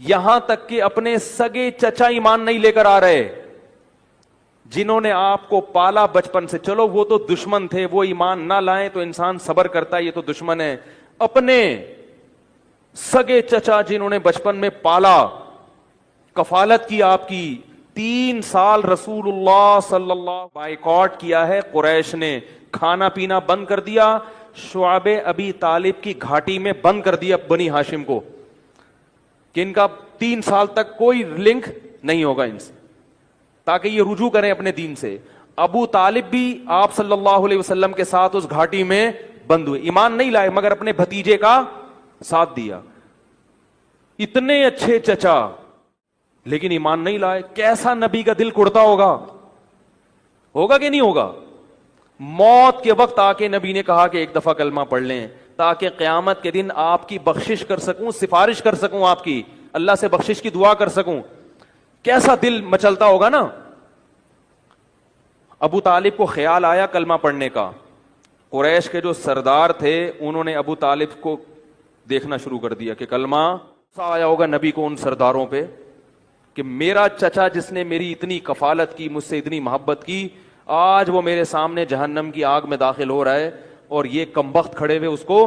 یہاں تک کہ اپنے سگے چچا ایمان نہیں لے کر آ رہے، جنہوں نے آپ کو پالا بچپن سے. چلو وہ تو دشمن تھے، وہ ایمان نہ لائیں تو انسان صبر کرتا ہے، یہ تو دشمن ہے. اپنے سگے چچا جنہوں نے بچپن میں پالا، کفالت کی آپ کی، 3 سال رسول اللہ صلی اللہ بائیکاٹ کیا ہے قریش نے، کھانا پینا بند کر دیا، شعب ابی طالب کی گھاٹی میں بند کر دیا بنی ہاشم کو، کہ ان کا 3 سال تک کوئی لنک نہیں ہوگا ان سے، تاکہ یہ رجوع کریں اپنے دین سے. ابو طالب بھی آپ صلی اللہ علیہ وسلم کے ساتھ اس گھاٹی میں بند ہوئے، ایمان نہیں لائے مگر اپنے بھتیجے کا ساتھ دیا. اتنے اچھے چچا لیکن ایمان نہیں لائے. کیسا نبی کا دل کڑتا ہوگا کہ نہیں ہوگا؟ موت کے وقت آ کے نبی نے کہا کہ ایک دفعہ کلمہ پڑھ لیں تاکہ قیامت کے دن آپ کی بخشش کر سکوں، سفارش کر سکوں، آپ کی اللہ سے بخشش کی دعا کر سکوں. کیسا دل مچلتا ہوگا نا. ابو طالب کو خیال آیا کلمہ پڑھنے کا. قریش کے جو سردار تھے انہوں نے ابو طالب کو دیکھنا شروع کر دیا کہ کلمہ آیا ہوگا نبی کو ان سرداروں پہ کہ میرا چچا جس نے میری اتنی کفالت کی، مجھ سے اتنی محبت کی، آج وہ میرے سامنے جہنم کی آگ میں داخل ہو رہا ہے اور یہ کمبخت کھڑے ہوئے اس کو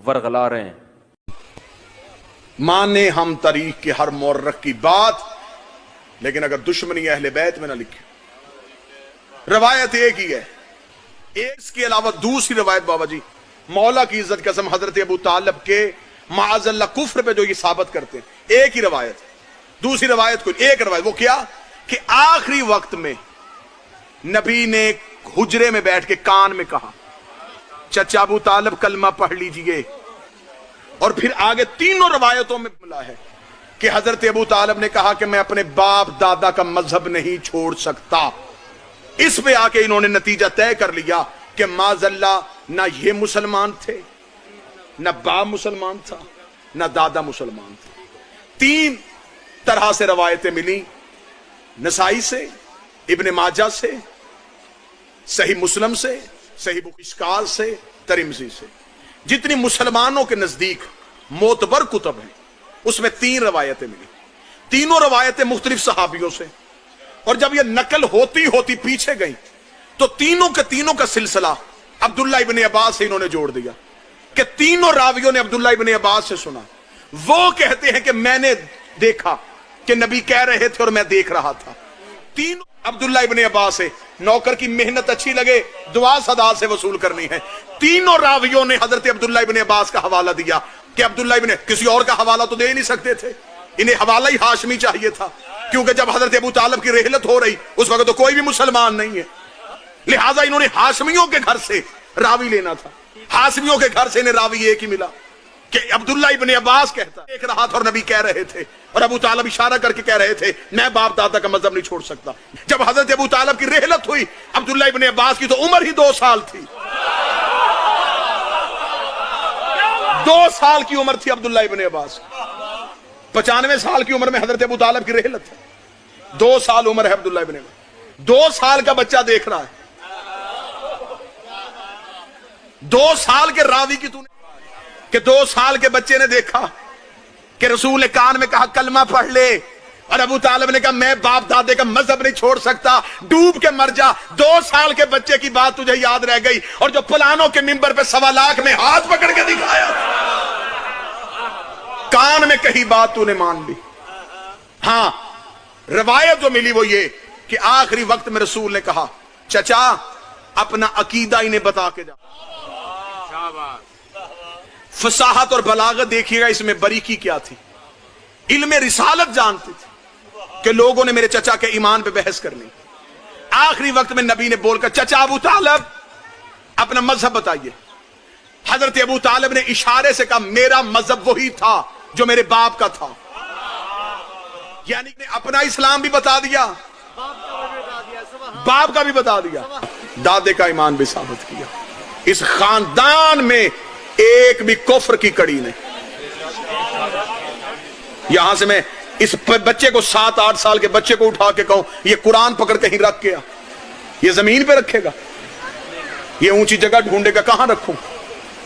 ورغلا رہے ہیں. مانے ہم تاریخ کے ہر مورخ کی بات، لیکن اگر دشمنی اہل بیت میں نہ لکھے. روایت ایک ہی ہے، اس کے علاوہ دوسری روایت بابا جی مولا کی عزت قسم حضرت ابو طالب کے معاذ اللہ کفر پہ جو یہ ثابت کرتے ہیں، ایک ہی روایت. دوسری روایت کو ایک روایت، وہ کیا کہ آخری وقت میں نبی نے حجرے میں بیٹھ کے کان میں کہا چچا ابو طالب کلمہ پڑھ لیجئے. اور پھر آگے تینوں روایتوں میں ملا ہے کہ حضرت ابو طالب نے کہا کہ میں اپنے باپ دادا کا مذہب نہیں چھوڑ سکتا. اس پہ آ کے انہوں نے نتیجہ طے کر لیا کہ معاذ اللہ نہ یہ مسلمان تھے، نہ باپ مسلمان تھا، نہ دادا مسلمان تھا. 3 طرح سے روایتیں ملی، نسائی سے، ابن ماجہ سے، صحیح مسلم سے، صحیح اشکال سے، ترمذی سے. جتنی مسلمانوں کے نزدیک معتبر کتب ہیں اس میں 3 روایتیں ملی. تینوں روایتیں مختلف صحابیوں سے، اور جب یہ نقل ہوتی ہوتی پیچھے گئی تو تینوں کے تینوں کا سلسلہ عبداللہ ابن عباس سے انہوں نے جوڑ دیا کہ تینوں راویوں نے عبداللہ ابن عباس سے سنا. وہ کہتے ہیں کہ میں نے دیکھا کہ نبی کہہ رہے تھے اور میں دیکھ رہا تھا. تینوں عبداللہ ابن عباس سے، نوکر کی محنت اچھی لگے دعا صدا سے وصول کرنی ہے. تینوں راویوں نے حضرت عبداللہ ابن عباس کا حوالہ دیا کہ عبداللہ ابن، کسی اور کا حوالہ تو دے نہیں سکتے تھے، انہیں حوالہ ہی ہاشمی چاہیے تھا، کیونکہ جب حضرت ابو طالب کی رحلت ہو رہی اس وقت تو کوئی بھی مسلمان نہیں ہے، لہٰذا انہوں نے ہاشمیوں کے گھر سے راوی لینا تھا. ہاشمیوں کے گھر سے انہیں راوی ایک ہی ملا کہ عبداللہ ابن عباس کہتا دیکھ رہا تھا اور نبی کہہ رہے تھے، اور ابو طالب اشارہ کر کے کہہ رہے تھے میں باپ دادا کا مذہب نہیں چھوڑ سکتا. جب حضرت ابو طالب کی رحلت ہوئی عبداللہ ابن عباس کی تو عمر ہی 2 سال تھی. 2 سال کی عمر تھی عبداللہ ابن عباس. 95 سال کی عمر میں حضرت ابو طالب کی رحلت ہے، 2 سال عمر ہے عبداللہ ابن عباس. 2 سال کا بچہ دیکھ رہا ہے. 2 سال کے راوی کی تو نے کہ 2 سال کے بچے نے دیکھا کہ رسول نے کان میں کہا کلمہ پڑھ لے، اور ابو طالب نے کہا میں باپ دادے کا مذہب نہیں چھوڑ سکتا، ڈوب کے مر جا. 2 سال کے بچے کی بات تجھے یاد رہ گئی، اور جو پلانوں کے منبر پہ 1.25 لاکھ میں ہاتھ پکڑ کے دکھایا، کان میں کہی بات تو نے مان لی. ہاں روایت جو ملی وہ یہ کہ آخری وقت میں رسول نے کہا چچا اپنا عقیدہ انہیں بتا کے جا. فصاحت اور بلاغت دیکھیے گا اس میں باریکی کیا تھی. علم رسالت جانتے تھے کہ لوگوں نے میرے چچا کے ایمان پہ بحث کر لی. آخری وقت میں نبی نے بول کر چچا ابو طالب اپنا مذہب بتائیے. حضرت ابو طالب نے اشارے سے کہا میرا مذہب وہی تھا جو میرے باپ کا تھا، یعنی اپنا اسلام بھی بتا دیا، باپ کا بھی بتا دیا، دادے کا ایمان بھی ثابت کیا. اس خاندان میں ایک بھی کفر کی کڑی نہیں. یہاں سے میں اس بچے کو 7-8 سال کے بچے کو اٹھا کے کہوں یہ قرآن پکڑ کہیں رکھ کے یہ زمین پہ رکھے گا، یہ اونچی جگہ ڈھونڈے گا کہاں رکھوں؟